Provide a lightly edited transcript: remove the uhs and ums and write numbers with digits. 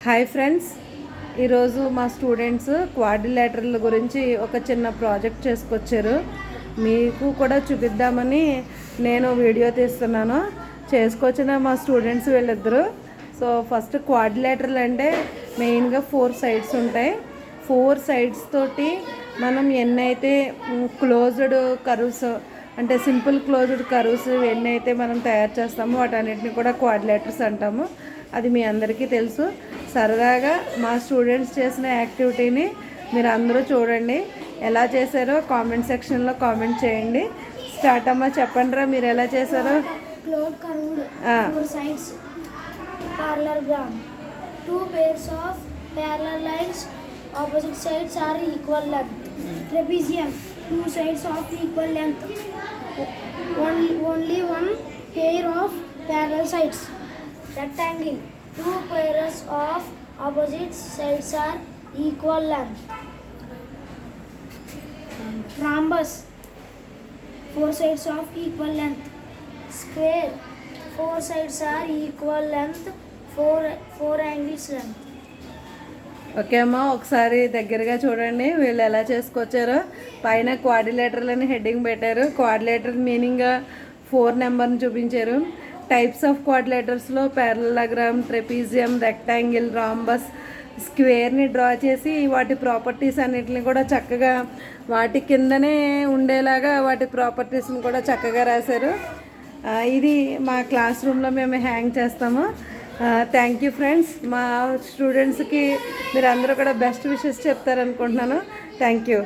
Hi friends, ఈరోజు మా students quadrilateral గురించి ఒక చిన్న ప్రాజెక్ట్ చేసుకొచ్చారు. మీకు కూడా చూపిద్దామని నేను వీడియో తీస్తున్నాను. చేసుకొచ్చిన మా స్టూడెంట్స్ వీళ్ళిద్దరు. సో ఫస్ట్ క్వాడ్రిలేటరల్ అంటే మెయిన్గా 4 సైడ్స్ ఉంటాయి. 4 సైడ్స్ తోటి మనం ఎన్నైతే క్లోజ్డ్ కర్వ్స్ అంటే సింపుల్ క్లోజ్డ్ కర్వ్స్ ఎన్నైతే మనం తయారు చేస్తామో వాటన్నిటిని కూడా క్వాడ్రిలేటర్స్ అంటాము. అది మీ అందరికీ తెలుసు. సరదాగా మా స్టూడెంట్స్ చేసిన యాక్టివిటీని మీరు అందరూ చూడండి. ఎలా చేశారో కామెంట్ సెక్షన్లో కామెంట్ చేయండి. స్టార్ట్ అమ్మా, చెప్పండి రా మీరు ఎలా చేశారో. Two pairs of parallel lines, opposite sides are equal length. Trapezium, 2 sides of equal length. Only one pair of parallel sides. Rectangle, 2 pairs of opposite sides are equal length. Rhombus, 4 sides of equal length. Square, 4 sides are equal length. 4 angles length. Okay అమ్మా, ఒకసారి దగ్గరగా చూడండి వీళ్ళు ఎలా చేసుకొచ్చారో. పైన quadrilateral అని heading పెట్టారు. Quadrilateral meaning 4 నెంబర్ని చూపించారు. టైప్స్ ఆఫ్ క్వాడ్రిలేటర్స్లో పారలలోగ్రామ్, ట్రెపీజియం, రెక్టాంగిల్, రాంబస్, స్క్వేర్ని డ్రా చేసి వాటి ప్రాపర్టీస్ అన్నిటిని కూడా చక్కగా వాటి కిందనే ఉండేలాగా వాటి ప్రాపర్టీస్ని కూడా చక్కగా రాశారు. ఇది మా క్లాస్ రూమ్లో మేము హ్యాంగ్ చేస్తాము. Thank you friends. మా స్టూడెంట్స్కి మీరు అందరూ కూడా బెస్ట్ విషెస్ చెప్తారనుకుంటున్నాను. Thank you.